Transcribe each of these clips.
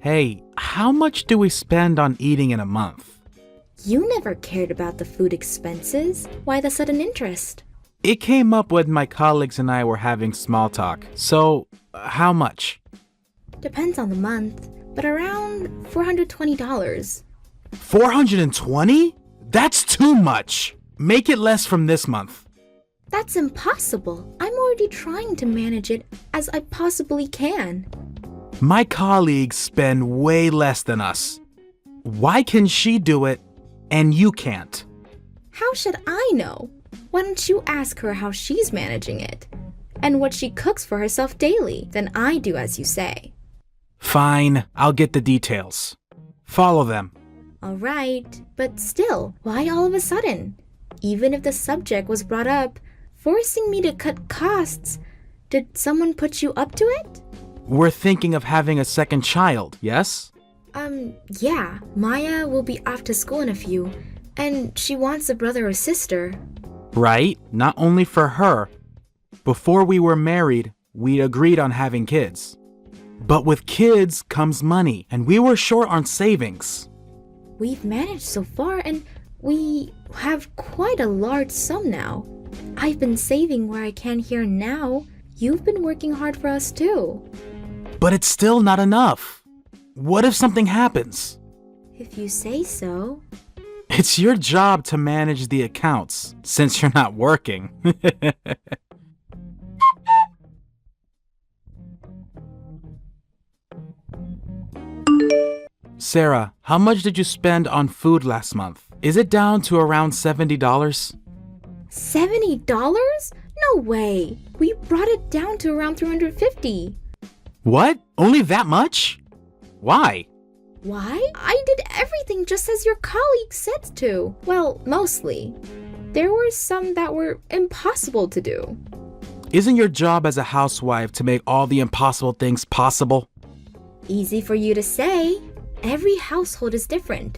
Hey, how much do we spend on eating in a month? You never cared about the food expenses. Why the sudden interest? It came up when my colleagues and I were having small talk. So, how much? Depends on the month, but around $420. 420? That's too much. Make it less from this month. That's impossible. I'm already trying to manage it as I possibly can. My colleagues spend way less than us. Why can she do it and you can't? How should I know? Why don't you ask her how she's managing it? And what she cooks for herself daily, then I do as you say. Fine, I'll get the details. Follow them. Alright, but still, why all of a sudden? Even if the subject was brought up, forcing me to cut costs, did someone put you up to it? We're thinking of having a second child, yes? Yeah, Maya will be off to school in a few, and she wants a brother or sister. Right, not only for her. Before we were married, we agreed on having kids. But with kids comes money, and we were short on savings. We've managed so far, and we have quite a large sum now. I've been saving where I can here now. You've been working hard for us too. But it's still not enough. What if something happens? If you say so. It's your job to manage the accounts, since you're not working. Sarah, how much did you spend on food last month? Is it down to around $70? $70? No way. We brought it down to around $350. What? Only that much? Why? Why? I did everything just as your colleague said to. Well, mostly. There were some that were impossible to do. Isn't your job as a housewife to make all the impossible things possible? Easy for you to say. Every household is different.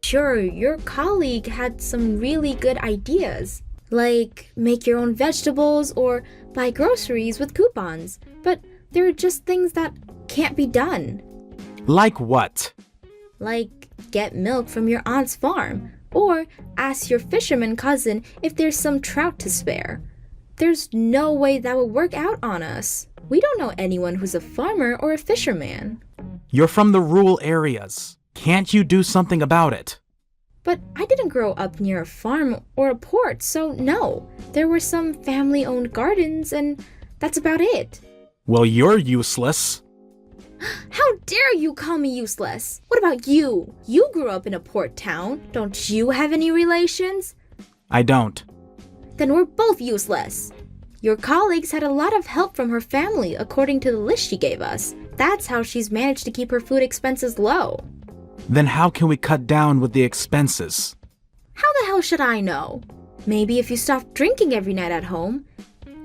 Sure, your colleague had some really good ideas, like make your own vegetables or buy groceries with coupons, but there are just things that can't be done. Like what? Like get milk from your aunt's farm, or ask your fisherman cousin if there's some trout to spare. There's no way that would work out on us. We don't know anyone who's a farmer or a fisherman. You're from the rural areas. Can't you do something about it? But I didn't grow up near a farm or a port, so no. There were some family-owned gardens, and that's about it. Well, you're useless. How dare you call me useless? What about you? You grew up in a port town. Don't you have any relations? I don't. Then we're both useless. Your colleagues had a lot of help from her family, according to the list she gave us. That's how she's managed to keep her food expenses low. Then how can we cut down with the expenses? How the hell should I know? Maybe if you stop drinking every night at home,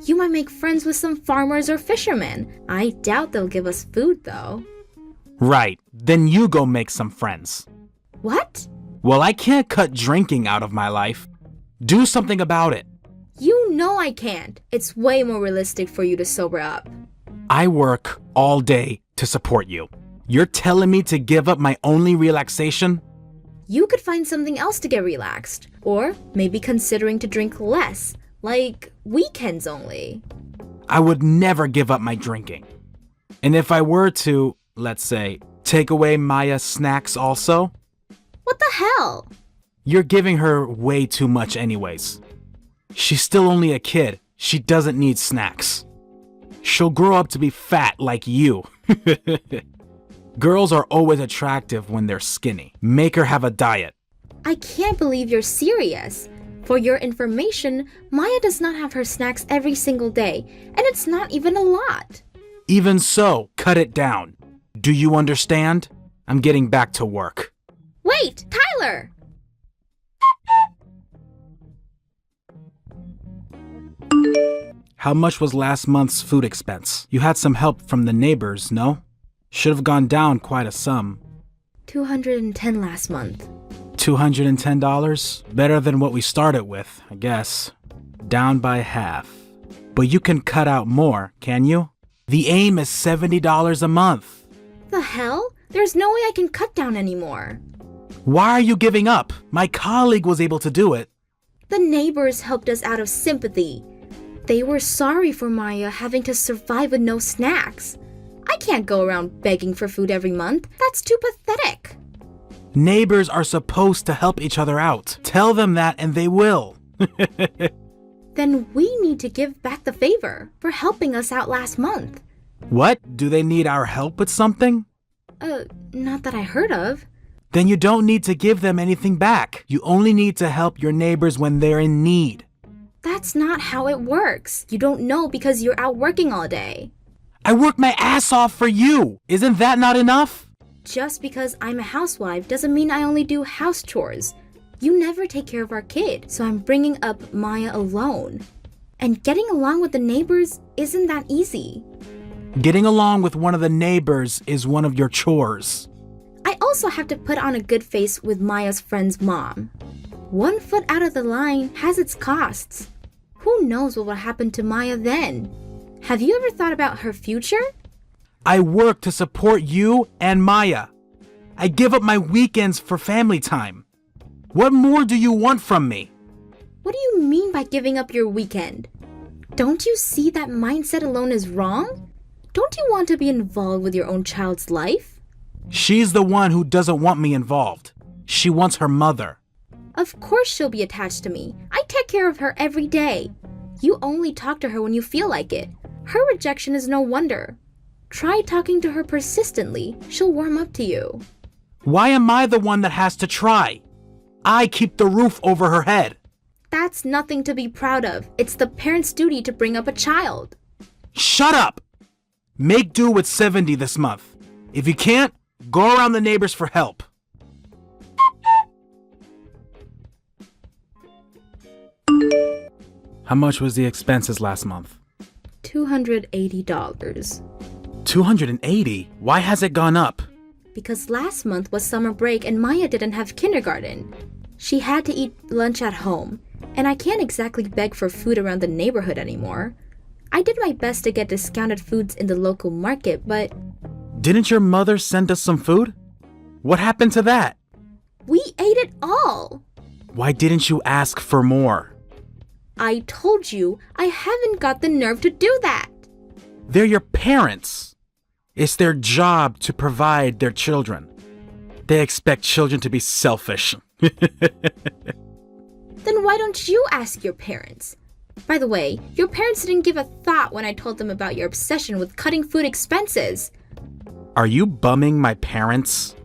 you might make friends with some farmers or fishermen. I doubt they'll give us food, though. Right. Then you go make some friends. What? Well, I can't cut drinking out of my life. Do something about it. You know I can't. It's way more realistic for you to sober up. I work all day to support you. You're telling me to give up my only relaxation? You could find something else to get relaxed. Or maybe considering to drink less, like weekends only. I would never give up my drinking. And if I were to, let's say, take away Maya's snacks also? What the hell? You're giving her way too much anyways. She's still only a kid. She doesn't need snacks. She'll grow up to be fat like you. Girls are always attractive when they're skinny. Make her have a diet. I can't believe you're serious. For your information, Maya does not have her snacks every single day, and it's not even a lot. Even so, cut it down. Do you understand? I'm getting back to work. Wait, Tyler! How much was last month's food expense? You had some help from the neighbors, no? Should have gone down quite a sum. $210 last month. $210? Better than what we started with, I guess. Down by half. But you can cut out more, can you? The aim is $70 a month. The hell? There's no way I can cut down anymore. Why are you giving up? My colleague was able to do it. The neighbors helped us out of sympathy. They were sorry for Maya having to survive with no snacks. I can't go around begging for food every month. That's too pathetic. Neighbors are supposed to help each other out. Tell them that and they will. Then we need to give back the favor for helping us out last month. What? Do they need our help with something? Not that I heard of. Then you don't need to give them anything back. You only need to help your neighbors when they're in need. That's not how it works. You don't know because you're out working all day. I work my ass off for you. Isn't that not enough? Just because I'm a housewife doesn't mean I only do house chores. You never take care of our kid, so I'm bringing up Maya alone. And getting along with the neighbors isn't that easy. Getting along with one of the neighbors is one of your chores. I also have to put on a good face with Maya's friend's mom. 1 foot out of the line has its costs. Who knows what will happen to Maya then? Have you ever thought about her future? I work to support you and Maya. I give up my weekends for family time. What more do you want from me? What do you mean by giving up your weekend? Don't you see that mindset alone is wrong? Don't you want to be involved with your own child's life? She's the one who doesn't want me involved. She wants her mother. Of course she'll be attached to me. I take care of her every day. You only talk to her when you feel like it. Her rejection is no wonder. Try talking to her persistently. She'll warm up to you. Why am I the one that has to try? I keep the roof over her head. That's nothing to be proud of. It's the parent's duty to bring up a child. Shut up! Make do with 70 this month. If you can't, go around the neighbors for help. How much was the expenses last month? $280. 280? Why has it gone up? Because last month was summer break and Maya didn't have kindergarten. She had to eat lunch at home, and I can't exactly beg for food around the neighborhood anymore. I did my best to get discounted foods in the local market, but... Didn't your mother send us some food? What happened to that? we ate it all. Why didn't you ask for more? I told you I haven't got the nerve to do that. They're your parents. It's their job to provide their children. They expect children to be selfish. Then why don't you ask your parents? By the way, your parents didn't give a thought when I told them about your obsession with cutting food expenses. Are you bumming my parents?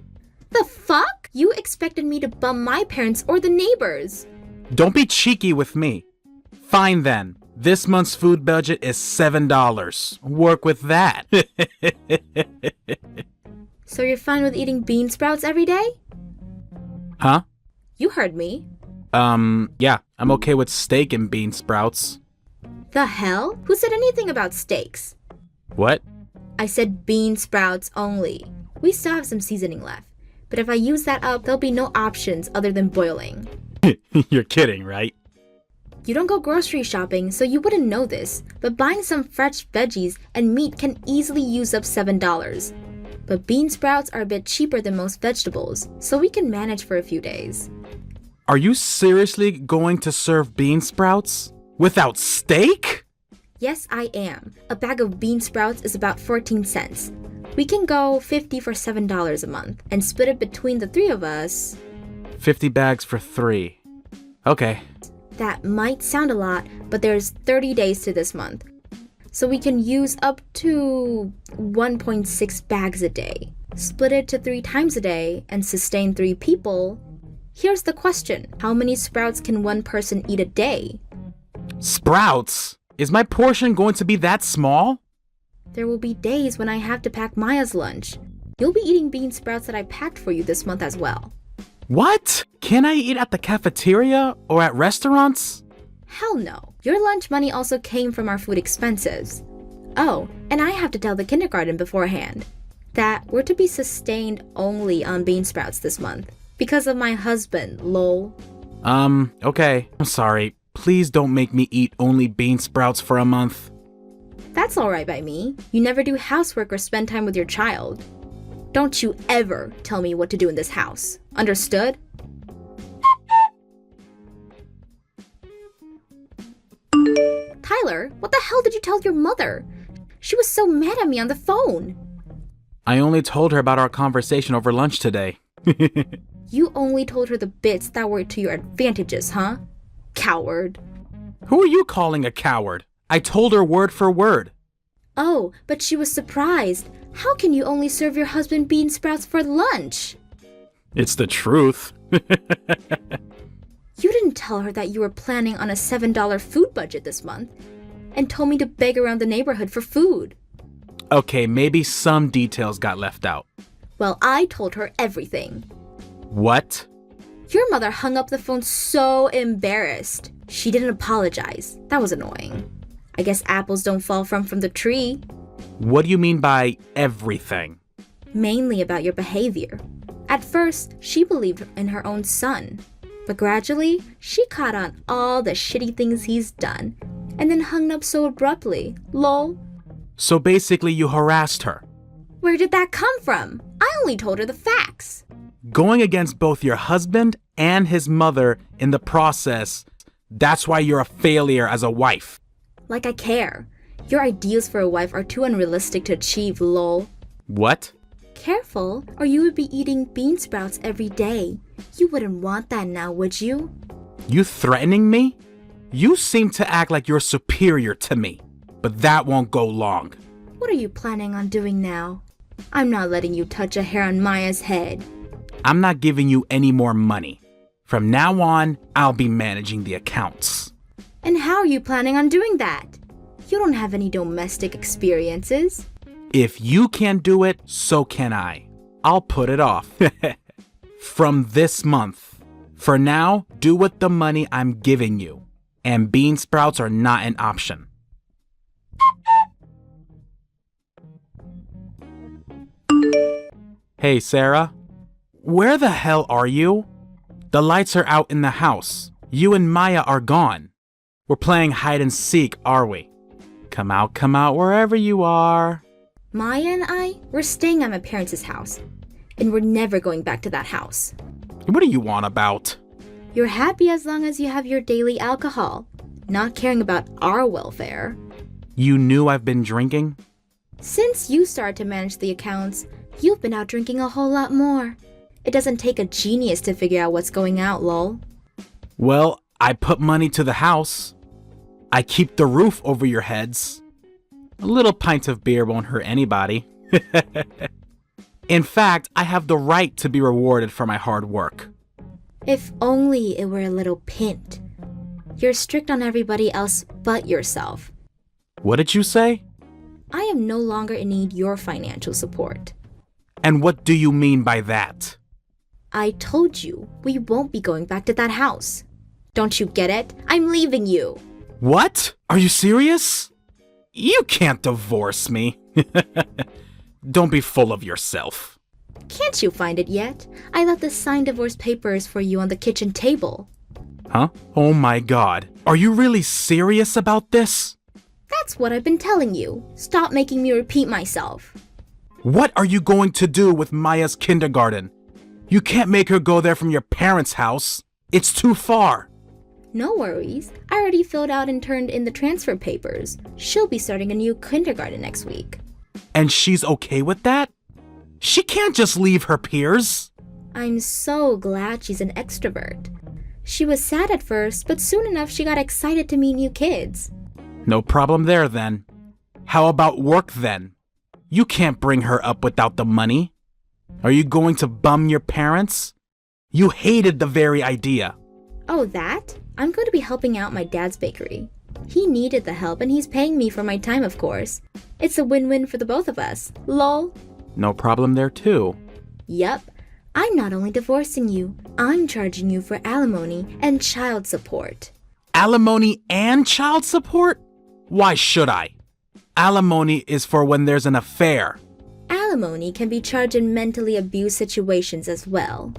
The fuck? You expected me to bum my parents or the neighbors. Don't be cheeky with me. Fine then. This month's food budget is $7. Work with that. So you're fine with eating bean sprouts every day? Huh? You heard me. Yeah, I'm okay with steak and bean sprouts. The hell? Who said anything about steaks? What? I said bean sprouts only. We still have some seasoning left. But if I use that up, there'll be no options other than boiling. You're kidding, right? You don't go grocery shopping, so you wouldn't know this, but buying some fresh veggies and meat can easily use up $7. But bean sprouts are a bit cheaper than most vegetables, so we can manage for a few days. Are you seriously going to serve bean sprouts? Without steak? Yes, I am. A bag of bean sprouts is about 14 cents. We can go 50 for $7 a month and split it between the three of us. 50 bags for 3. Okay. That might sound a lot, but there's 30 days to this month. So we can use up to 1.6 bags a day. Split it to 3 times a day and sustain 3 people. Here's the question. How many sprouts can one person eat a day? Sprouts? Is my portion going to be that small? There will be days when I have to pack Maya's lunch. You'll be eating bean sprouts that I packed for you this month as well. What? Can I eat at the cafeteria or at restaurants? Hell no. Your lunch money also came from our food expenses. Oh, and I have to tell the kindergarten beforehand that we're to be sustained only on bean sprouts this month because of my husband, lol. Okay. I'm sorry. Please don't make me eat only bean sprouts for a month. That's alright by me. You never do housework or spend time with your child. Don't you ever tell me what to do in this house. Understood? Tyler, what the hell did you tell your mother? She was so mad at me on the phone. I only told her about our conversation over lunch today. You only told her the bits that were to your advantages, huh? Coward. Who are you calling a coward? I told her word for word. Oh, but she was surprised. How can you only serve your husband bean sprouts for lunch? It's the truth. You didn't tell her that you were planning on a $7 food budget this month and told me to beg around the neighborhood for food. Okay, maybe some details got left out. Well, I told her everything. What? Your mother hung up the phone so embarrassed. She didn't apologize. That was annoying. I guess apples don't fall from the tree. What do you mean by everything? Mainly about your behavior. At first, she believed in her own son. But gradually, she caught on all the shitty things he's done and then hung up so abruptly. Lol. So basically you harassed her. Where did that come from? I only told her the facts. Going against both your husband and his mother in the process, that's why you're a failure as a wife. Like I care. Your ideals for a wife are too unrealistic to achieve, lol. What? Careful, or you would be eating bean sprouts every day. You wouldn't want that now, would you? You threatening me? You seem to act like you're superior to me, but that won't go long. What are you planning on doing now? I'm not letting you touch a hair on Maya's head. I'm not giving you any more money. From now on, I'll be managing the accounts. And how are you planning on doing that? You don't have any domestic experiences. If you can't do it, so can I. I'll put it off. From this month. For now, do with the money I'm giving you. And bean sprouts are not an option. Hey, Sarah. Where the hell are you? The lights are out in the house. You and Maya are gone. We're playing hide and seek, are we? Come out wherever you are. Maya and I, we're staying at my parents' house. And we're never going back to that house. What do you want about? You're happy as long as you have your daily alcohol, not caring about our welfare. You knew I've been drinking? Since you started to manage the accounts, you've been out drinking a whole lot more. It doesn't take a genius to figure out what's going out, lol. Well, I put money to the house. I keep the roof over your heads. A little pint of beer won't hurt anybody. In fact, I have the right to be rewarded for my hard work. If only it were a little pint. You're strict on everybody else but yourself. What did you say? I am no longer in need of your financial support. And what do you mean by that? I told you we won't be going back to that house. Don't you get it? I'm leaving you. What? Are you serious? You can't divorce me. Don't be full of yourself. Can't you find it yet? I left the signed divorce papers for you on the kitchen table. Huh? Oh my God. Are you really serious about this? That's what I've been telling you. Stop making me repeat myself. What are you going to do with Maya's kindergarten? You can't make her go there from your parents' house. It's too far. No worries. I already filled out and turned in the transfer papers. She'll be starting a new kindergarten next week. And she's okay with that? She can't just leave her peers. I'm so glad she's an extrovert. She was sad at first, but soon enough she got excited to meet new kids. No problem there then. How about work then? You can't bring her up without the money. Are you going to bum your parents? You hated the very idea. Oh, that? I'm going to be helping out my dad's bakery. He needed the help and he's paying me for my time, of course. It's a win-win for the both of us. Lol. No problem there too. Yup. I'm not only divorcing you, I'm charging you for alimony and child support. Alimony and child support? Why should I? Alimony is for when there's an affair. Alimony can be charged in mentally abused situations as well.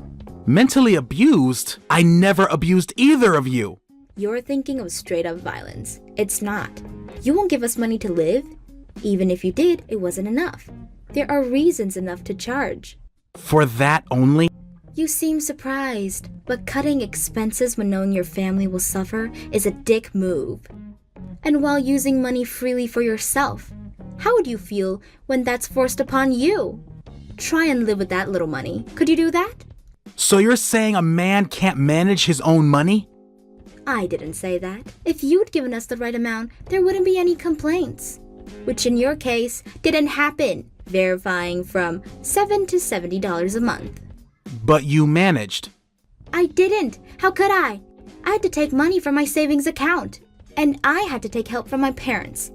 Mentally abused? I never abused either of you. You're thinking of straight-up violence. It's not. You won't give us money to live. Even if you did, it wasn't enough. There are reasons enough to charge. For that only? You seem surprised, but cutting expenses when knowing your family will suffer is a dick move. And while using money freely for yourself, how would you feel when that's forced upon you? Try and live with that little money. Could you do that? So you're saying a man can't manage his own money? I didn't say that. If you'd given us the right amount, there wouldn't be any complaints. Which in your case, didn't happen, verifying from $7 to $70 a month. But you managed. I didn't. How could I? I had to take money from my savings account. And I had to take help from my parents.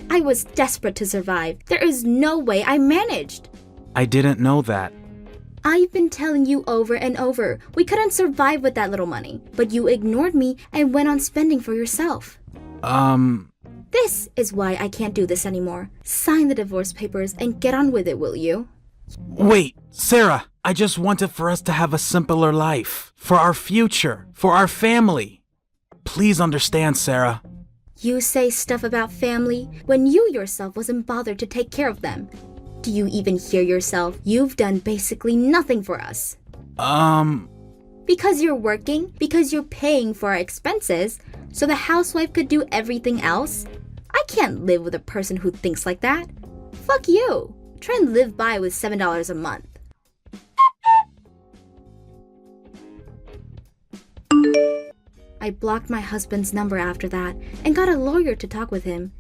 I was desperate to survive. There is no way I managed. I didn't know that. I've been telling you over and over, we couldn't survive with that little money. But you ignored me and went on spending for yourself. This is why I can't do this anymore. Sign the divorce papers and get on with it, will you? Wait, Sarah, I just wanted for us to have a simpler life. For our future. For our family. Please understand, Sarah. You say stuff about family when you yourself wasn't bothered to take care of them. Do you even hear yourself? You've done basically nothing for us. Because you're working, because you're paying for our expenses, so the housewife could do everything else? I can't live with a person who thinks like that. Fuck you. Try and live by with $7 a month. I blocked my husband's number after that and got a lawyer to talk with him.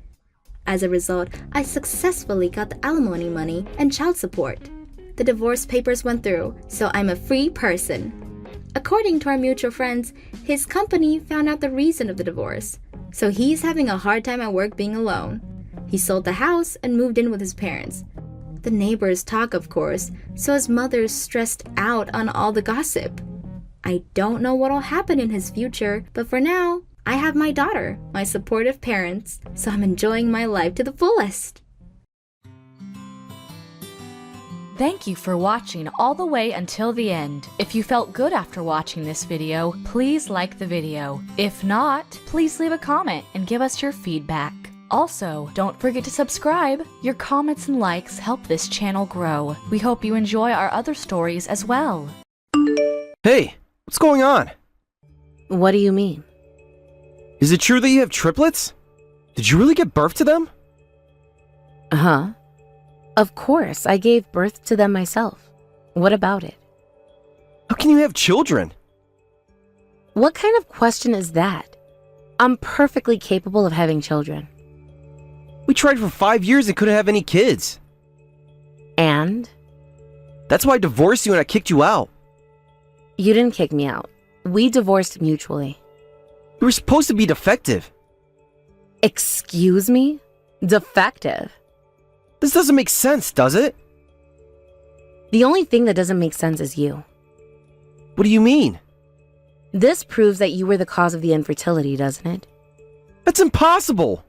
As a result, I successfully got the alimony money and child support. The divorce papers went through, so I'm a free person. According to our mutual friends, his company found out the reason of the divorce, so he's having a hard time at work being alone. He sold the house and moved in with his parents. The neighbors talk, of course, so his mother's stressed out on all the gossip. I don't know what'll happen in his future, but for now, I have my daughter, my supportive parents, so I'm enjoying my life to the fullest. Thank you for watching all the way until the end. If you felt good after watching this video, please like the video. If not, please leave a comment and give us your feedback. Also, don't forget to subscribe. Your comments and likes help this channel grow. We hope you enjoy our other stories as well. Hey, what's going on? What do you mean? Is it true that you have triplets? Did you really give birth to them? Huh? Of course, I gave birth to them myself. What about it? How can you have children? What kind of question is that? I'm perfectly capable of having children. We tried for 5 years and couldn't have any kids. And? That's why I divorced you and I kicked you out. You didn't kick me out. We divorced mutually. You were supposed to be defective. Excuse me? Defective? This doesn't make sense, does it? The only thing that doesn't make sense is you. What do you mean? This proves that you were the cause of the infertility, doesn't it? That's impossible.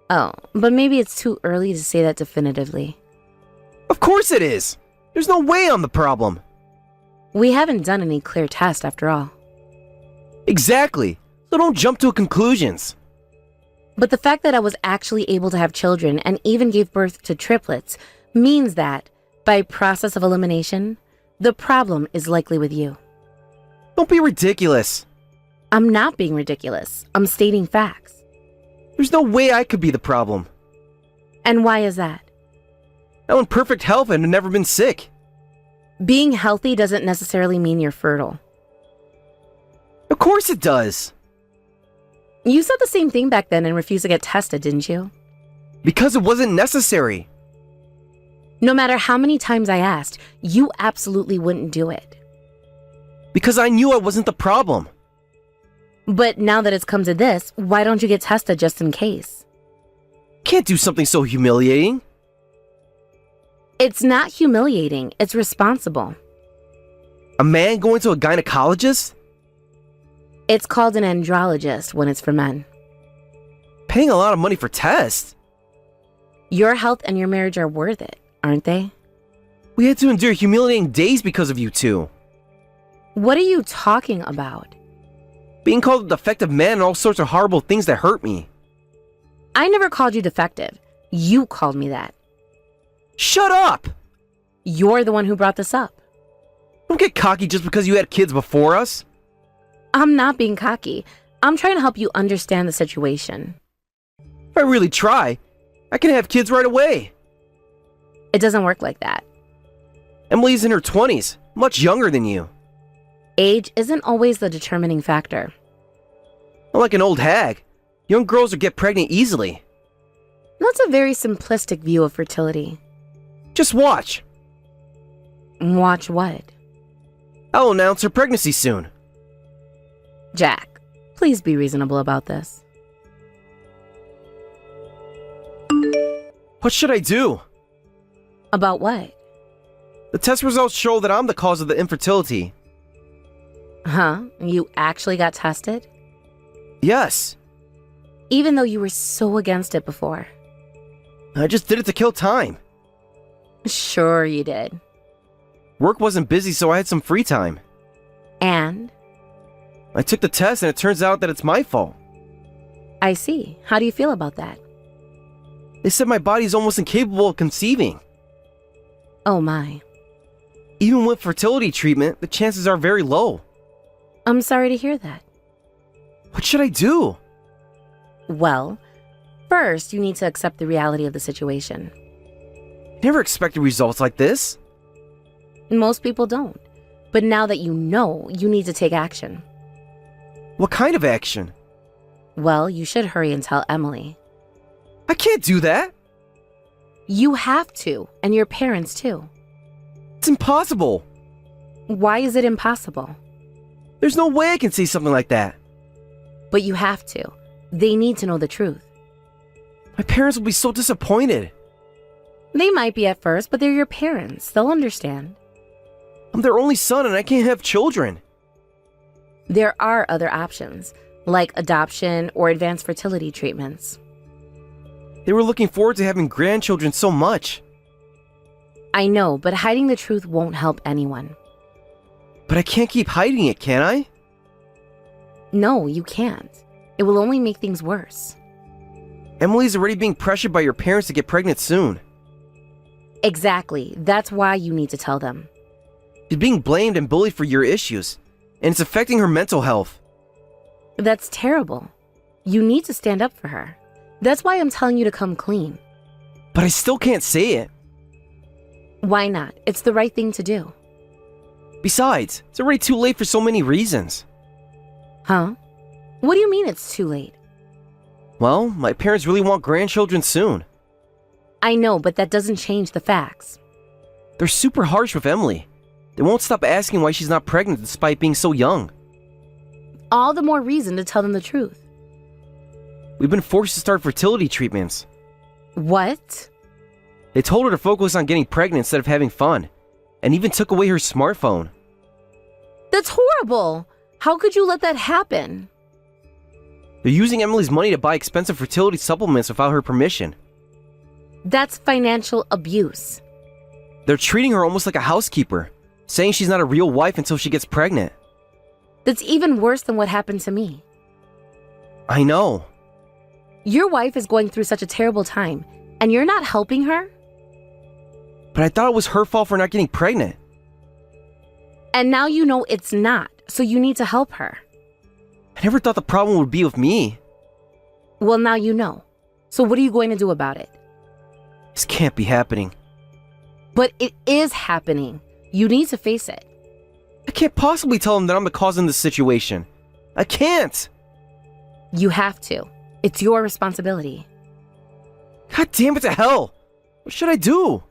Oh, but maybe it's too early to say that definitively. Of course it is. There's no way I'm the problem. We haven't done any clear test after all. Exactly. So don't jump to conclusions. But the fact that I was actually able to have children and even gave birth to triplets means that, by process of elimination, the problem is likely with you. Don't be ridiculous. I'm not being ridiculous. I'm stating facts. There's no way I could be the problem. And why is that? I'm in perfect health and have never been sick. Being healthy doesn't necessarily mean you're fertile. Of course it does. You said the same thing back then and refused to get tested, didn't you? Because it wasn't necessary. No matter how many times I asked, you absolutely wouldn't do it. Because I knew I wasn't the problem. But now that it's come to this, why don't you get tested just in case? Can't do something so humiliating. It's not humiliating, it's responsible. A man going to a gynecologist? It's called an andrologist when it's for men. Paying a lot of money for tests. Your health and your marriage are worth it, aren't they? We had to endure humiliating days because of you two. What are you talking about? Being called a defective man and all sorts of horrible things that hurt me. I never called you defective. You called me that. Shut up! You're the one who brought this up. Don't get cocky just because you had kids before us. I'm not being cocky. I'm trying to help you understand the situation. If I really try, I can have kids right away. It doesn't work like that. Emily's in her 20s, much younger than you. Age isn't always the determining factor. Not like an old hag. Young girls will get pregnant easily. That's a very simplistic view of fertility. Just watch. Watch what? I'll announce her pregnancy soon. Jack, please be reasonable about this. What should I do? About what? The test results show that I'm the cause of the infertility. Huh? You actually got tested? Yes. Even though you were so against it before. I just did it to kill time. Sure you did. Work wasn't busy, so I had some free time. And? I took the test and it turns out that it's my fault. I see. How do you feel about that? They said my body's almost incapable of conceiving. Oh my. Even with fertility treatment, the chances are very low. I'm sorry to hear that. What should I do? Well, first you need to accept the reality of the situation. I never expected results like this. Most people don't. But now that you know, you need to take action. What kind of action? Well, you should hurry and tell Emily. I can't do that. You have to, and your parents too. It's impossible. Why is it impossible? There's no way I can say something like that. But you have to. They need to know the truth. My parents will be so disappointed. They might be at first, but they're your parents. They'll understand. I'm their only son and I can't have children. There are other options, like adoption or advanced fertility treatments. They were looking forward to having grandchildren so much. I know, but hiding the truth won't help anyone. But I can't keep hiding it, can I? No, you can't. It will only make things worse. Emily's already being pressured by your parents to get pregnant soon. Exactly. That's why you need to tell them. She's being blamed and bullied for your issues, and it's affecting her mental health. That's terrible. You need to stand up for her. That's why I'm telling you to come clean. But I still can't say it. Why not? It's the right thing to do. Besides, it's already too late for so many reasons. Huh? What do you mean it's too late? Well, my parents really want grandchildren soon. I know, but that doesn't change the facts. They're super harsh with Emily. They won't stop asking why she's not pregnant despite being so young. All the more reason to tell them the truth. We've been forced to start fertility treatments. What? They told her to focus on getting pregnant instead of having fun, and even took away her smartphone. That's horrible! How could you let that happen? They're using Emily's money to buy expensive fertility supplements without her permission. That's financial abuse. They're treating her almost like a housekeeper, saying she's not a real wife until she gets pregnant. That's even worse than what happened to me. I know. Your wife is going through such a terrible time, and you're not helping her? But I thought it was her fault for not getting pregnant. And now you know it's not, so you need to help her. I never thought the problem would be with me. Well, now you know. So what are you going to do about it? This can't be happening. But it is happening. You need to face it. I can't possibly tell them that I'm the cause in this situation. I can't! You have to. It's your responsibility. God damn it to hell! What should I do?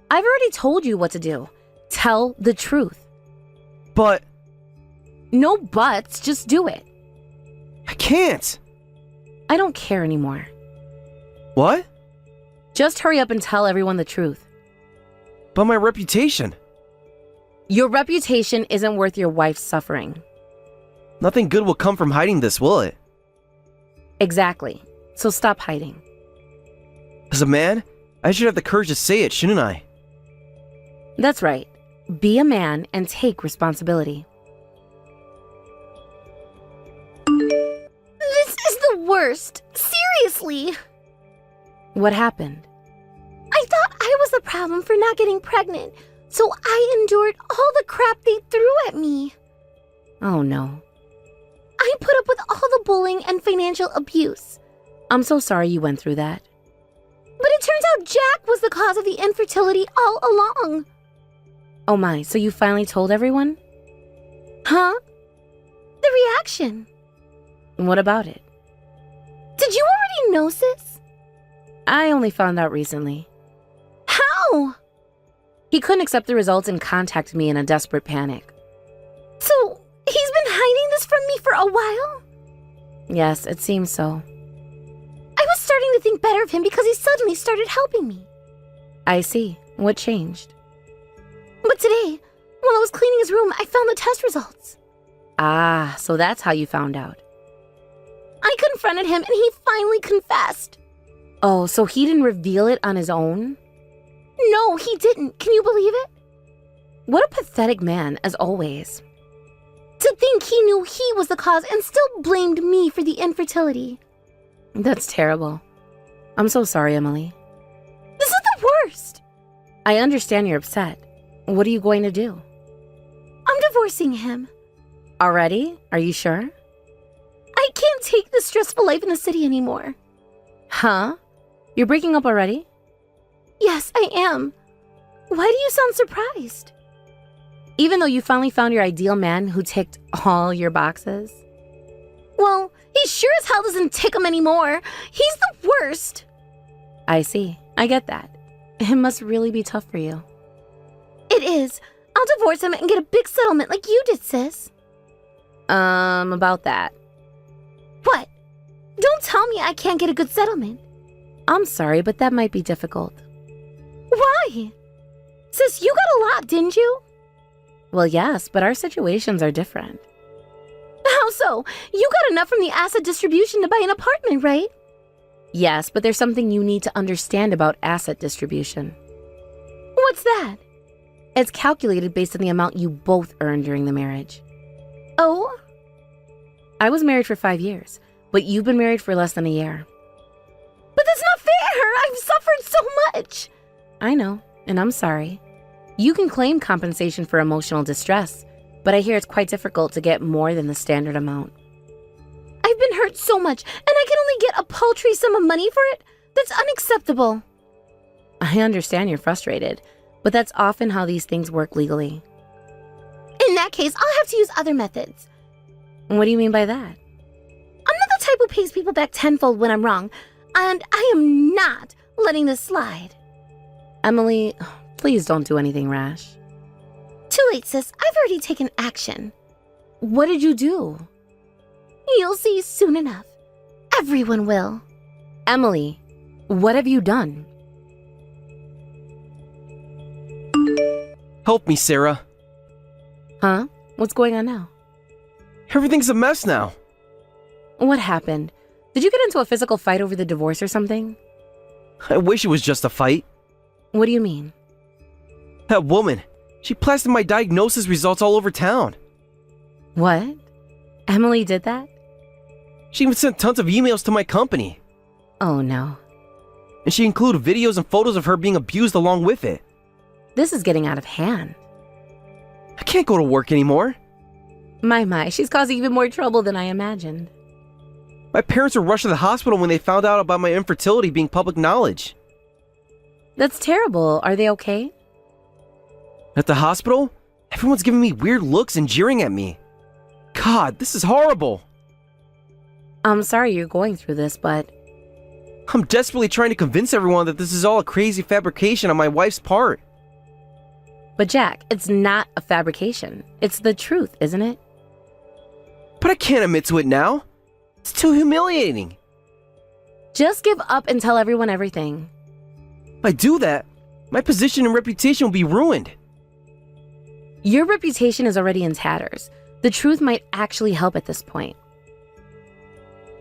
I've already told you what to do. Tell the truth. But... No buts, just do it. I can't! I don't care anymore. What? Just hurry up and tell everyone the truth. But my reputation. Your reputation isn't worth your wife's suffering. Nothing good will come from hiding this, will it? Exactly. So stop hiding. As a man, I should have the courage to say it, shouldn't I? That's right. Be a man and take responsibility. This is the worst. Seriously. What happened? I thought I was the problem for not getting pregnant, so I endured all the crap they threw at me. Oh no. I put up with all the bullying and financial abuse. I'm so sorry you went through that. But it turns out Jack was the cause of the infertility all along. Oh my, so you finally told everyone? Huh? The reaction. What about it? Did you already know, sis? I only found out recently. How? He couldn't accept the results and contacted me in a desperate panic. So, he's been hiding this from me for a while? Yes, it seems so. I was starting to think better of him because he suddenly started helping me. I see. What changed? But today, while I was cleaning his room, I found the test results. Ah, so that's how you found out. I confronted him and he finally confessed. Oh, so he didn't reveal it on his own? No, he didn't. Can you believe it? What a pathetic man, as always. To think he knew he was the cause and still blamed me for the infertility. That's terrible. I'm so sorry, Emily. This is the worst. I understand you're upset. What are you going to do? I'm divorcing him. Already? Are you sure? I can't take this stressful life in the city anymore. Huh? You're breaking up already? Yes, I am. Why do you sound surprised? Even though you finally found your ideal man who ticked all your boxes? Well, he sure as hell doesn't tick them anymore. He's the worst. I see. I get that. It must really be tough for you. It is. I'll divorce him and get a big settlement like you did, sis. About that. What? Don't tell me I can't get a good settlement. I'm sorry, but that might be difficult. Why? Sis, you got a lot, didn't you? Well, yes, but our situations are different. How so? You got enough from the asset distribution to buy an apartment, right? Yes, but there's something you need to understand about asset distribution. What's that? It's calculated based on the amount you both earned during the marriage. Oh? I was married for 5 years, but you've been married for less than a year. But that's not fair! I've suffered so much! I know, and I'm sorry. You can claim compensation for emotional distress, but I hear it's quite difficult to get more than the standard amount. I've been hurt so much, and I can only get a paltry sum of money for it? That's unacceptable. I understand you're frustrated, but that's often how these things work legally. In that case, I'll have to use other methods. What do you mean by that? I'm not the type who pays people back tenfold when I'm wrong, and I am not letting this slide. Emily, please don't do anything rash. Too late, sis. I've already taken action. What did you do? You'll see soon enough. Everyone will. Emily, what have you done? Help me, Sarah. Huh? What's going on now? Everything's a mess now. What happened? Did you get into a physical fight over the divorce or something? I wish it was just a fight. What do you mean? That woman, she plastered my diagnosis results all over town. What? Emily did that? She even sent tons of emails to my company. Oh no. And she included videos and photos of her being abused along with it. This is getting out of hand. I can't go to work anymore. My, she's causing even more trouble than I imagined. My parents were rushed to the hospital when they found out about my infertility being public knowledge. That's terrible. Are they okay? At the hospital, everyone's giving me weird looks and jeering at me. God, this is horrible. I'm sorry you're going through this, but... I'm desperately trying to convince everyone that this is all a crazy fabrication on my wife's part. But Jack, it's not a fabrication. It's the truth, isn't it? But I can't admit to it now. It's too humiliating. Just give up and tell everyone everything. If I do that, my position and reputation will be ruined. Your reputation is already in tatters. The truth might actually help at this point.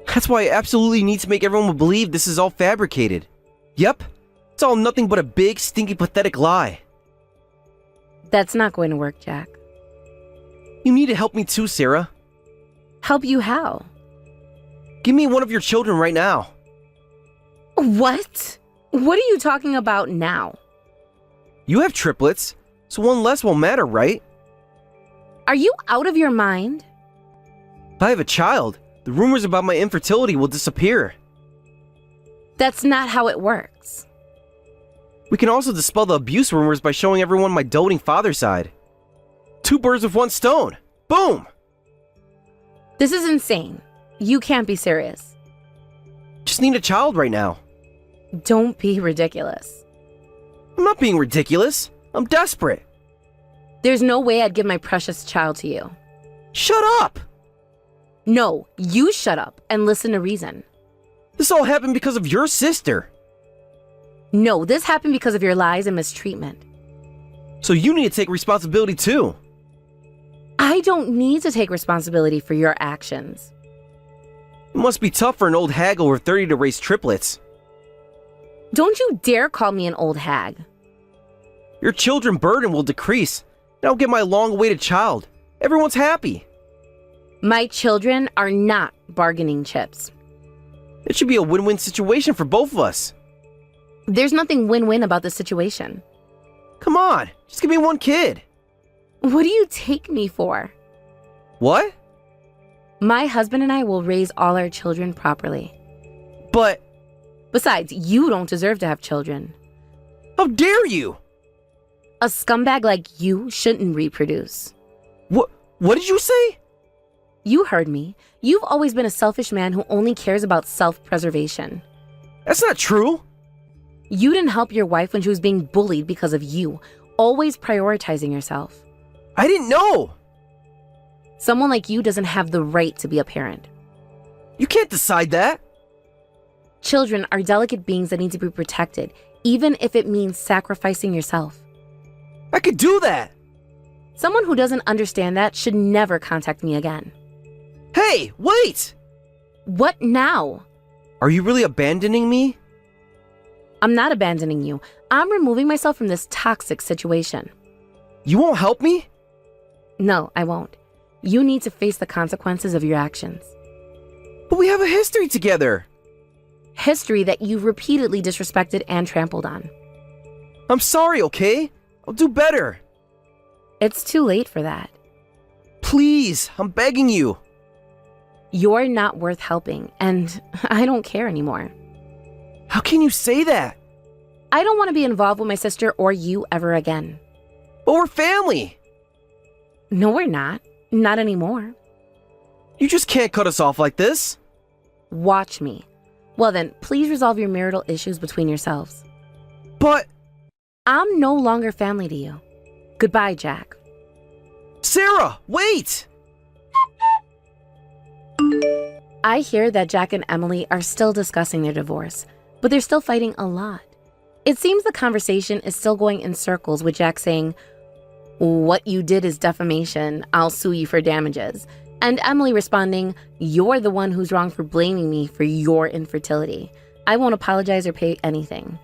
That's why I absolutely need to make everyone believe this is all fabricated. Yep, it's all nothing but a big, stinky, pathetic lie. That's not going to work, Jack. You need to help me too, Sarah. Help you how? Give me one of your children right now. What? What are you talking about now? You have triplets, so one less won't matter, right? Are you out of your mind? If I have a child, the rumors about my infertility will disappear. That's not how it works. We can also dispel the abuse rumors by showing everyone my doting father's side. 2 birds with 1 stone. Boom! This is insane. You can't be serious. Just need a child right now. Don't be ridiculous. I'm not being ridiculous. I'm desperate. There's no way I'd give my precious child to you. Shut up! No, you shut up and listen to reason. This all happened because of your sister. No, this happened because of your lies and mistreatment. So you need to take responsibility too. I don't need to take responsibility for your actions. It must be tough for an old hag over 30 to raise triplets. Don't you dare call me an old hag. Your children burden will decrease, and I'll get my long-awaited child. Everyone's happy. My children are not bargaining chips. It should be a win-win situation for both of us. There's nothing win-win about this situation. Come on, just give me 1 kid. What do you take me for? What? My husband and I will raise all our children properly. But Besides, you don't deserve to have children. how dare you? A scumbag like you shouldn't reproduce. What did you say? You heard me. You've always been a selfish man who only cares about self-preservation. That's not true. You didn't help your wife when she was being bullied because of you, always prioritizing yourself. I didn't know. Someone like you doesn't have the right to be a parent. You can't decide that. Children are delicate beings that need to be protected, even if it means sacrificing yourself. I could do that. Someone who doesn't understand that should never contact me again. Hey, wait! What now? Are you really abandoning me? I'm not abandoning you. I'm removing myself from this toxic situation. You won't help me? No, I won't. You need to face the consequences of your actions. But we have a history together. History that you've repeatedly disrespected and trampled on. I'm sorry, okay? I'll do better. It's too late for that. Please, I'm begging you. You're not worth helping, and I don't care anymore. How can you say that? I don't want to be involved with my sister or you ever again. But we're family. No, we're not. Not anymore. You just can't cut us off like this. Watch me. Well then, please resolve your marital issues between yourselves. But I'm no longer family to you. Goodbye, Jack. Sarah, wait! I hear that Jack and Emily are still discussing their divorce, but they're still fighting a lot. It seems the conversation is still going in circles, with Jack saying, "What you did is defamation. I'll sue you for damages." And Emily responding, "You're the one who's wrong for blaming me for your infertility. I won't apologize or pay anything."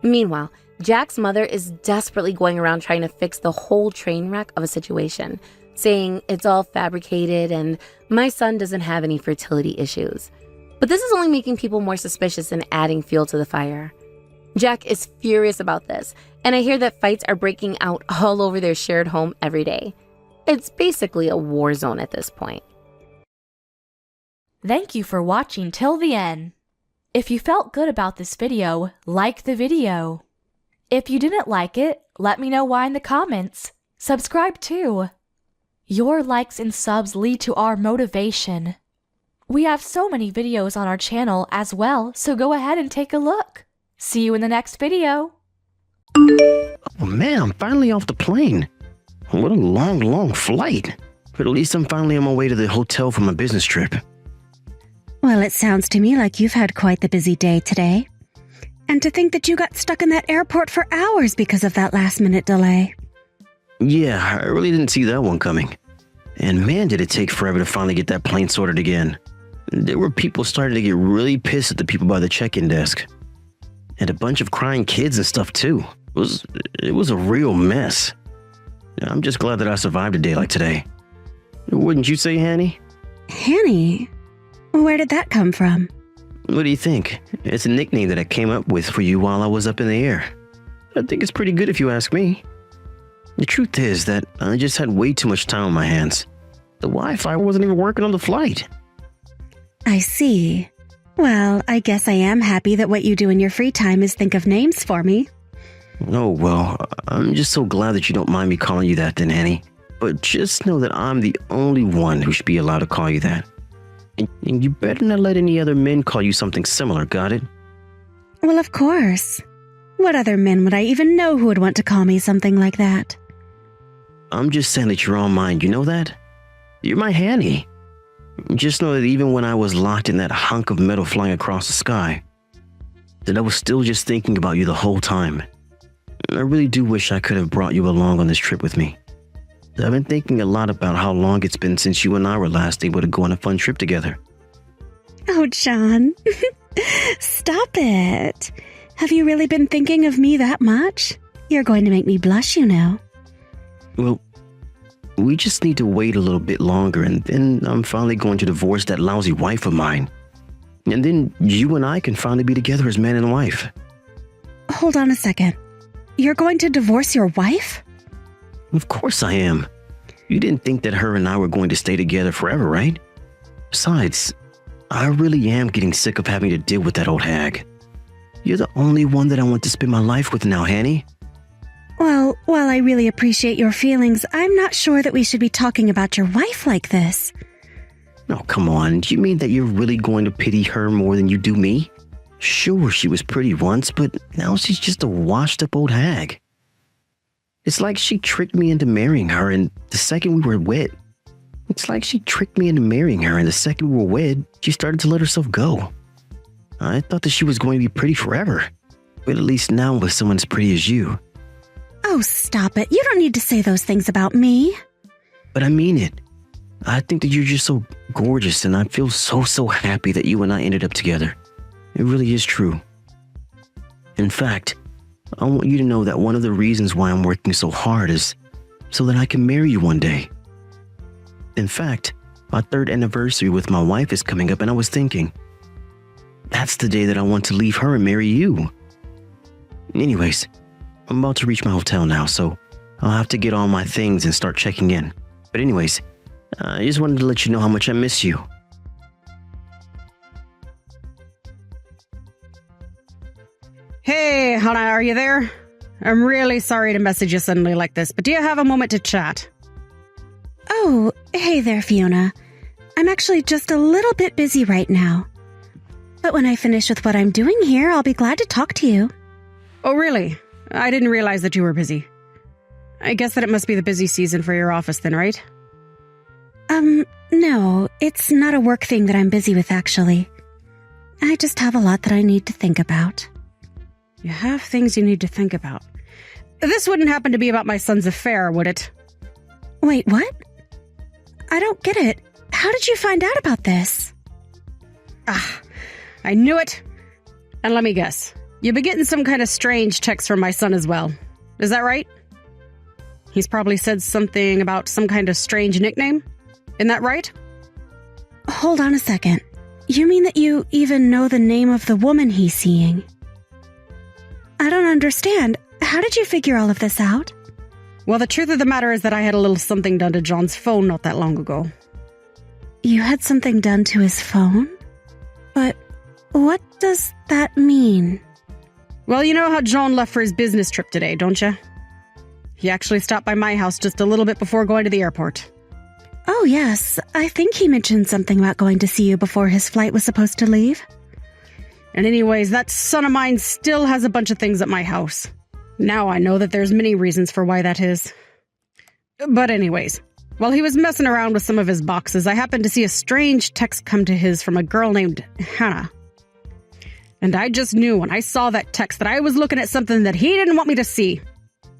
Meanwhile, Jack's mother is desperately going around trying to fix the whole train wreck of a situation, saying it's all fabricated and my son doesn't have any fertility issues. But this is only making people more suspicious and adding fuel to the fire. Jack is furious about this, and I hear that fights are breaking out all over their shared home every day. It's basically a war zone at this point. Thank you for watching till the end. If you felt good about this video, like the video. If you didn't like it, let me know why in the comments. Subscribe too. Your likes and subs lead to our motivation. We have so many videos on our channel as well, so go ahead and take a look. See you in the next video. Oh man, I'm finally off the plane. What a long flight. But at least I'm finally on my way to the hotel for my business trip. Well, it sounds to me like you've had quite the busy day today. And to think that you got stuck in that airport for hours because of that last-minute delay. Yeah, I really didn't see that one coming. And man, did it take forever to finally get that plane sorted again. There were people starting to get really pissed at the people by the check-in desk. And a bunch of crying kids and stuff too. It was a real mess. I'm just glad that I survived a day like today. Wouldn't you say, Hanny? Hanny? Where did that come from? What do you think? It's a nickname that I came up with for you while I was up in the air. I think it's pretty good if you ask me. The truth is that I just had way too much time on my hands. The Wi-Fi wasn't even working on the flight. I see. Well, I guess I am happy that what you do in your free time is think of names for me. Oh, well, I'm just so glad that you don't mind me calling you that then, Annie. But just know that I'm the only one who should be allowed to call you that. And you better not let any other men call you something similar, got it? Well, of course. What other men would I even know who would want to call me something like that? I'm just saying that you're on mine, you know that? You're my Annie. Just know that even when I was locked in that hunk of metal flying across the sky, that I was still just thinking about you the whole time. I really do wish I could have brought you along on this trip with me. I've been thinking a lot about how long it's been since you and I were last able to go on a fun trip together. Oh, John. Stop it. Have you really been thinking of me that much? You're going to make me blush, you know. Well, we just need to wait a little bit longer, and then I'm finally going to divorce that lousy wife of mine. And then you and I can finally be together as man and wife. Hold on a second. You're going to divorce your wife? Of course I am. You didn't think that her and I were going to stay together forever, right? Besides, I really am getting sick of having to deal with that old hag. You're the only one that I want to spend my life with now, Annie. Well, while I really appreciate your feelings, I'm not sure that we should be talking about your wife like this. Oh, come on. Do you mean that you're really going to pity her more than you do me? Sure, she was pretty once, but now she's just a washed-up old hag. It's like she tricked me into marrying her, and the second we were wed, she started to let herself go. I thought that she was going to be pretty forever, but at least now with someone as pretty as you. Oh, stop it. You don't need to say those things about me. But I mean it. I think that you're just so gorgeous, and I feel so happy that you and I ended up together. It really is true. In fact, I want you to know that one of the reasons why I'm working so hard is so that I can marry you one day. In fact, my 3rd anniversary with my wife is coming up, and I was thinking, that's the day that I want to leave her and marry you. Anyways, I'm about to reach my hotel now, so I'll have to get all my things and start checking in. But anyways, I just wanted to let you know how much I miss you. Hey, Hannah, are you there? I'm really sorry to message you suddenly like this, but do you have a moment to chat? Oh, hey there, Fiona. I'm actually just a little bit busy right now. But when I finish with what I'm doing here, I'll be glad to talk to you. Oh, really? I didn't realize that you were busy. I guess that it must be the busy season for your office then, right? No, it's not a work thing that I'm busy with, actually. I just have a lot that I need to think about. You have things you need to think about. This wouldn't happen to be about my son's affair, would it? Wait, what? I don't get it. How did you find out about this? I knew it. And let me guess. You've been getting some kind of strange texts from my son as well. Is that right? He's probably said something about some kind of strange nickname. Isn't that right? Hold on a second. You mean that you even know the name of the woman he's seeing? I don't understand. How did you figure all of this out? Well, the truth of the matter is that I had a little something done to John's phone not that long ago. You had something done to his phone? But what does that mean? Well, you know how John left for his business trip today, don't you? He actually stopped by my house just a little bit before going to the airport. Oh, yes. I think he mentioned something about going to see you before his flight was supposed to leave. And anyways, that son of mine still has a bunch of things at my house. Now I know that there's many reasons for why that is. But anyways, while he was messing around with some of his boxes, I happened to see a strange text come to his from a girl named Hannah. And I just knew when I saw that text that I was looking at something that he didn't want me to see.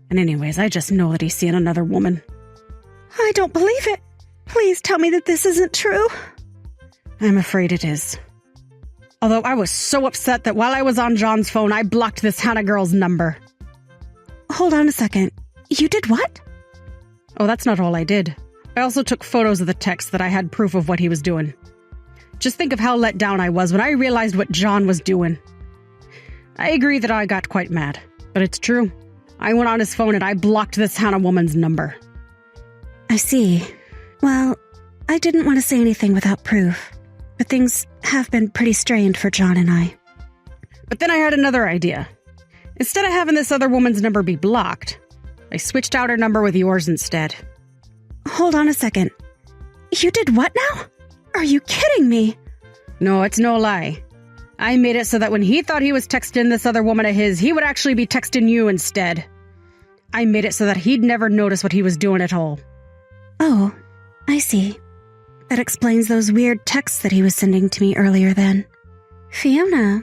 And anyways, I just know that he's seeing another woman. I don't believe it. Please tell me that this isn't true. I'm afraid it is. Although I was so upset that while I was on John's phone, I blocked this Hannah girl's number. Hold on a second. You did what? Oh, that's not all I did. I also took photos of the text that I had proof of what he was doing. Just think of how let down I was when I realized what John was doing. I agree that I got quite mad, but it's true. I went on his phone and I blocked this Hannah woman's number. I see. Well, I didn't want to say anything without proof, but things have been pretty strained for John and I. But then I had another idea. Instead of having this other woman's number be blocked, I switched out her number with yours instead. Hold on a second. You did what now? Are you kidding me? No, it's no lie. I made it so that when he thought he was texting this other woman of his, he would actually be texting you instead. I made it so that he'd never notice what he was doing at all. Oh, I see. That explains those weird texts that he was sending to me earlier then. Fiona,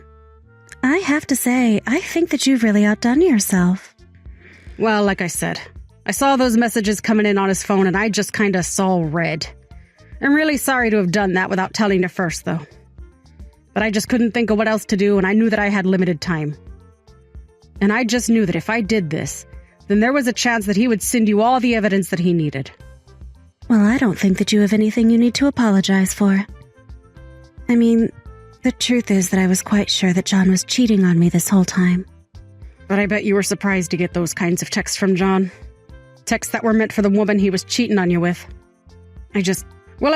I have to say, I think that you've really outdone yourself. Well, like I said, I saw those messages coming in on his phone and I just kinda saw red. I'm really sorry to have done that without telling you first, though. But I just couldn't think of what else to do, and I knew that I had limited time. And I just knew that if I did this, then there was a chance that he would send you all the evidence that he needed. Well, I don't think that you have anything you need to apologize for. I mean, the truth is that I was quite sure that John was cheating on me this whole time. But I bet you were surprised to get those kinds of texts from John. Texts that were meant for the woman he was cheating on you with. I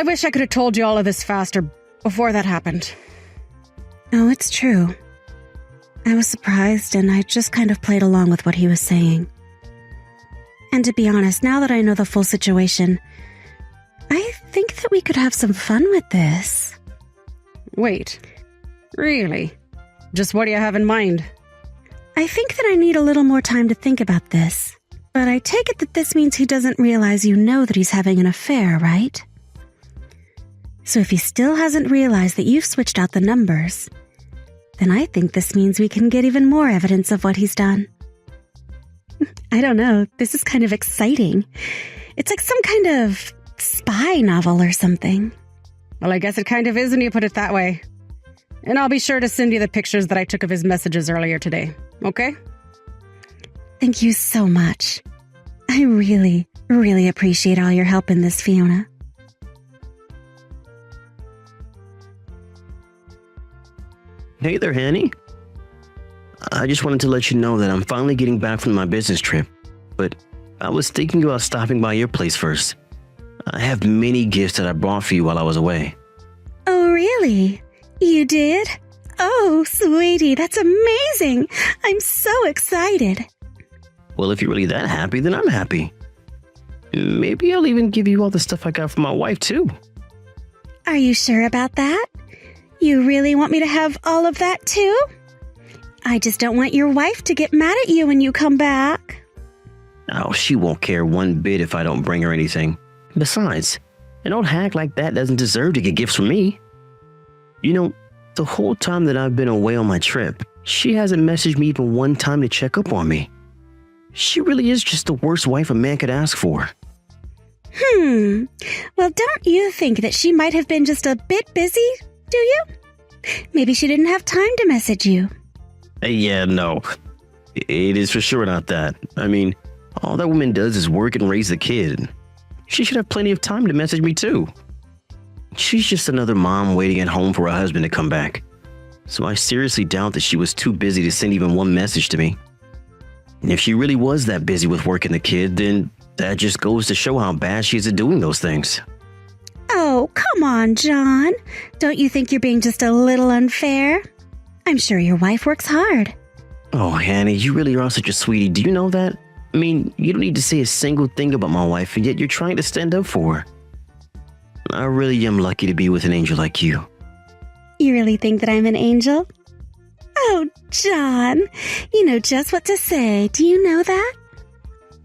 wish I could have told you all of this faster before that happened. Oh, it's true. I was surprised and I just kind of played along with what he was saying. And to be honest, now that I know the full situation, I think that we could have some fun with this. Wait, really? Just what do you have in mind? I think that I need a little more time to think about this. But I take it that this means he doesn't realize you know that he's having an affair, right? So if he still hasn't realized that you've switched out the numbers, then I think this means we can get even more evidence of what he's done. I don't know, this is kind of exciting. It's like some kind of spy novel or something. Well, I guess it kind of is when you put it that way. And I'll be sure to send you the pictures that I took of his messages earlier today, okay? Thank you so much. I really, really appreciate all your help in this, Fiona. Hey there, Hanny. I just wanted to let you know that I'm finally getting back from my business trip, but I was thinking about stopping by your place first. I have many gifts that I brought for you while I was away. Oh, really? You did? Oh, sweetie, that's amazing. I'm so excited. Well, if you're really that happy, then I'm happy. Maybe I'll even give you all the stuff I got from my wife, too. Are you sure about that? You really want me to have all of that, too? I just don't want your wife to get mad at you when you come back. Oh, she won't care one bit if I don't bring her anything. Besides, an old hack like that doesn't deserve to get gifts from me. You know, the whole time that I've been away on my trip, she hasn't messaged me even one time to check up on me. She really is just the worst wife a man could ask for. Well, don't you think that she might have been just a bit busy, do you? Maybe she didn't have time to message you. Yeah, no. It is for sure not that. I mean, all that woman does is work and raise the kid. She should have plenty of time to message me too. She's just another mom waiting at home for her husband to come back. So I seriously doubt that she was too busy to send even one message to me. And if she really was that busy with work and the kid, then that just goes to show how bad she is at doing those things. Oh, come on, John. Don't you think you're being just a little unfair? I'm sure your wife works hard. Oh, Hanny, you really are such a sweetie. Do you know that? I mean, you don't need to say a single thing about my wife, and yet you're trying to stand up for her. I really am lucky to be with an angel like you. You really think that I'm an angel? Oh, John, you know just what to say. Do you know that?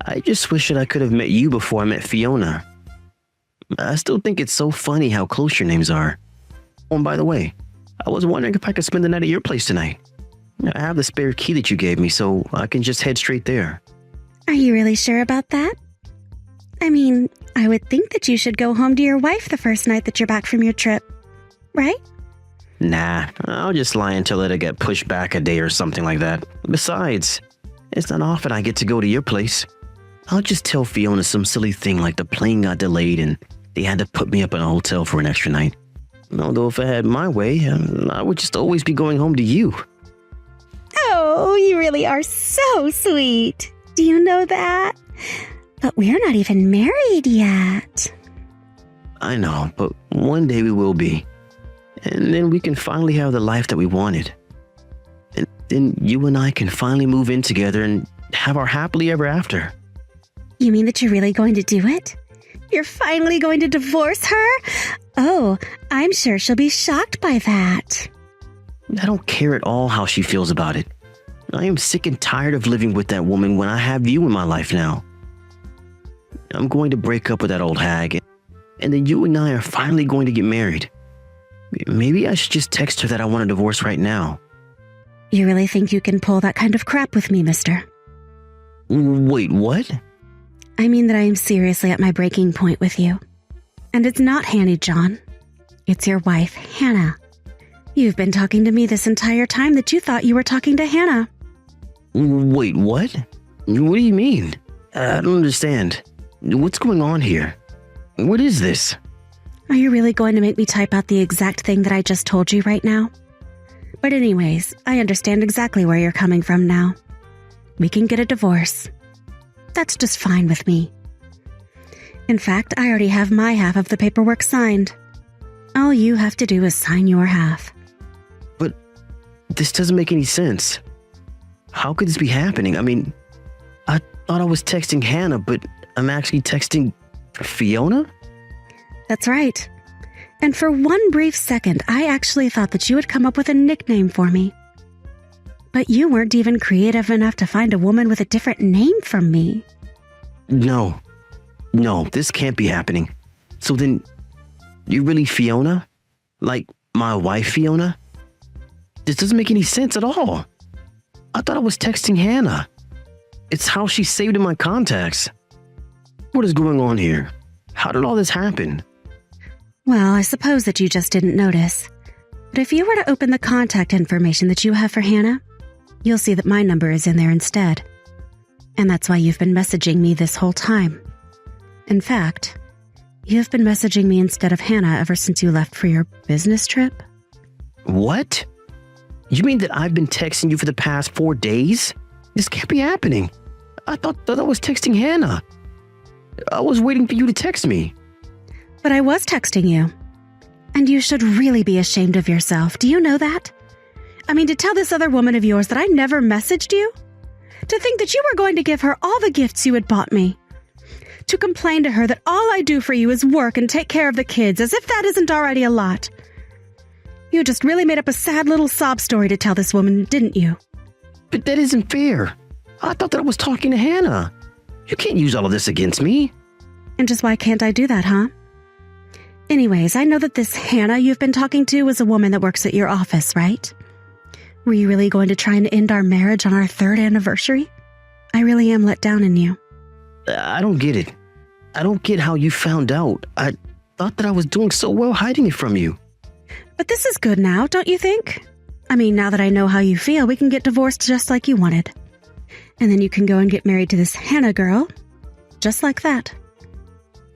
I just wish that I could have met you before I met Fiona. I still think it's so funny how close your names are. Oh, and by the way, I was wondering if I could spend the night at your place tonight. I have the spare key that you gave me, so I can just head straight there. Are you really sure about that? I mean, I would think that you should go home to your wife the first night that you're back from your trip, right? Nah, I'll just lie until it'll get pushed back a day or something like that. Besides, it's not often I get to go to your place. I'll just tell Fiona some silly thing like the plane got delayed and they had to put me up in a hotel for an extra night. Although if I had my way, I would just always be going home to you. Oh, you really are so sweet. Do you know that? But we're not even married yet. I know, but one day we will be. And then we can finally have the life that we wanted. And then you and I can finally move in together and have our happily ever after. You mean that you're really going to do it? You're finally going to divorce her? Oh, I'm sure she'll be shocked by that. I don't care at all how she feels about it. I am sick and tired of living with that woman when I have you in my life now. I'm going to break up with that old hag, and then you and I are finally going to get married. Maybe I should just text her that I want a divorce right now. You really think you can pull that kind of crap with me, mister? Wait, what? I mean that I am seriously at my breaking point with you. And it's not Hanny, John. It's your wife, Hannah. You've been talking to me this entire time that you thought you were talking to Hannah. Wait, what? What do you mean? I don't understand. What's going on here? What is this? Are you really going to make me type out the exact thing that I just told you right now? But anyways, I understand exactly where you're coming from now. We can get a divorce. That's just fine with me. In fact, I already have my half of the paperwork signed. All you have to do is sign your half. But this doesn't make any sense. How could this be happening? I mean, I thought I was texting Hannah, but I'm actually texting Fiona? That's right. And for one brief second, I actually thought that you would come up with a nickname for me. But you weren't even creative enough to find a woman with a different name from me. No, this can't be happening. So then, you're really Fiona? Like my wife Fiona? This doesn't make any sense at all. I thought I was texting Hannah. It's how she's saved in my contacts. What is going on here? How did all this happen? Well, I suppose that you just didn't notice. But if you were to open the contact information that you have for Hannah, you'll see that my number is in there instead. And that's why you've been messaging me this whole time. In fact, you've been messaging me instead of Hannah ever since you left for your business trip. What? You mean that I've been texting you for the past 4 days? This can't be happening. I thought that I was texting Hannah. I was waiting for you to text me. But I was texting you. And you should really be ashamed of yourself. Do you know that? I mean, to tell this other woman of yours that I never messaged you? To think that you were going to give her all the gifts you had bought me? To complain to her that all I do for you is work and take care of the kids, as if that isn't already a lot? You just really made up a sad little sob story to tell this woman, didn't you? But that isn't fair. I thought that I was talking to Hannah. You can't use all of this against me. And just why can't I do that, huh? Anyways, I know that this Hannah you've been talking to is a woman that works at your office, right? Were you really going to try and end our marriage on our 3rd anniversary? I really am let down in you. I don't get it. I don't get how you found out. I thought that I was doing so well hiding it from you. But this is good now, don't you think? I mean, now that I know how you feel, we can get divorced just like you wanted. And then you can go and get married to this Hannah girl. Just like that.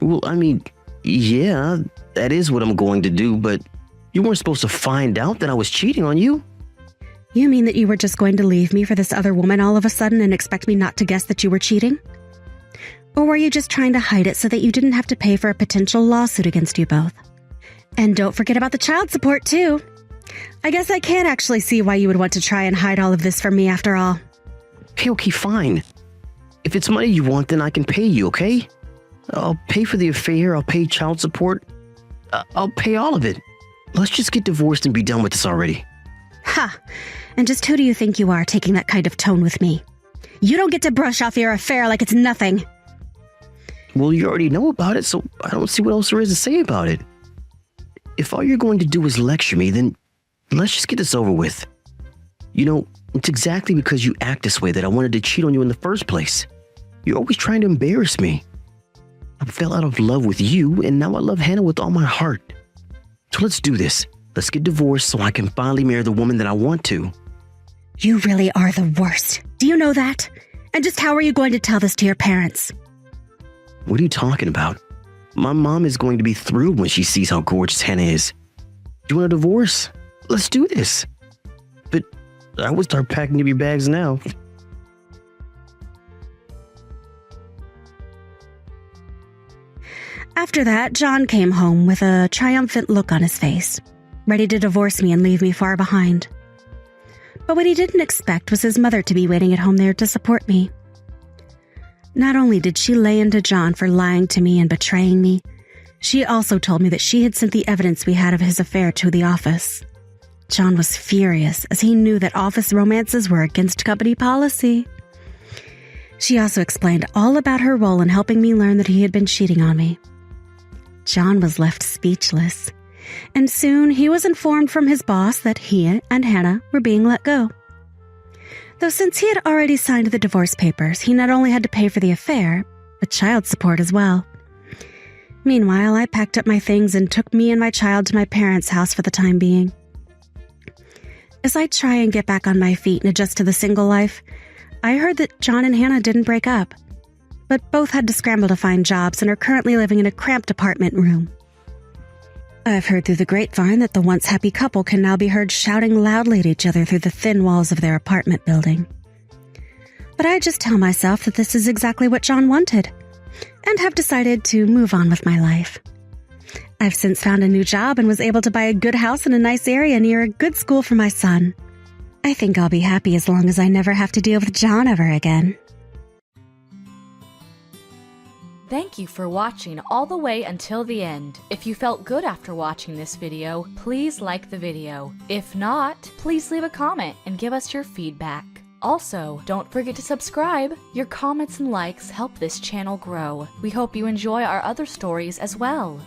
Well, I mean, yeah, that is what I'm going to do, but you weren't supposed to find out that I was cheating on you. You mean that you were just going to leave me for this other woman all of a sudden and expect me not to guess that you were cheating? Or were you just trying to hide it so that you didn't have to pay for a potential lawsuit against you both? And don't forget about the child support, too. I guess I can actually see why you would want to try and hide all of this from me after all. Okay, fine. If it's money you want, then I can pay you, okay? I'll pay for the affair, I'll pay child support. I'll pay all of it. Let's just get divorced and be done with this already. Ha! And just who do you think you are taking that kind of tone with me? You don't get to brush off your affair like it's nothing. Well, you already know about it, so I don't see what else there is to say about it. If all you're going to do is lecture me, then let's just get this over with. You know, it's exactly because you act this way that I wanted to cheat on you in the first place. You're always trying to embarrass me. I fell out of love with you, and now I love Hannah with all my heart. So let's do this. Let's get divorced so I can finally marry the woman that I want to. You really are the worst. Do you know that? And just how are you going to tell this to your parents? What are you talking about? My mom is going to be thrilled when she sees how gorgeous Hannah is. You want a divorce? Let's do this. But I would start packing up your bags now. After that, John came home with a triumphant look on his face, ready to divorce me and leave me far behind. But what he didn't expect was his mother to be waiting at home there to support me. Not only did she lay into John for lying to me and betraying me, she also told me that she had sent the evidence we had of his affair to the office. John was furious, as he knew that office romances were against company policy. She also explained all about her role in helping me learn that he had been cheating on me. John was left speechless, and soon he was informed from his boss that he and Hannah were being let go. Though since he had already signed the divorce papers, he not only had to pay for the affair, but child support as well. Meanwhile, I packed up my things and took me and my child to my parents' house for the time being. As I try and get back on my feet and adjust to the single life, I heard that John and Hannah didn't break up, but both had to scramble to find jobs and are currently living in a cramped apartment room. I've heard through the grapevine that the once happy couple can now be heard shouting loudly at each other through the thin walls of their apartment building. But I just tell myself that this is exactly what John wanted, and have decided to move on with my life. I've since found a new job and was able to buy a good house in a nice area near a good school for my son. I think I'll be happy as long as I never have to deal with John ever again. Thank you for watching all the way until the end. If you felt good after watching this video, please like the video. If not, please leave a comment and give us your feedback. Also, don't forget to subscribe. Your comments and likes help this channel grow. We hope you enjoy our other stories as well.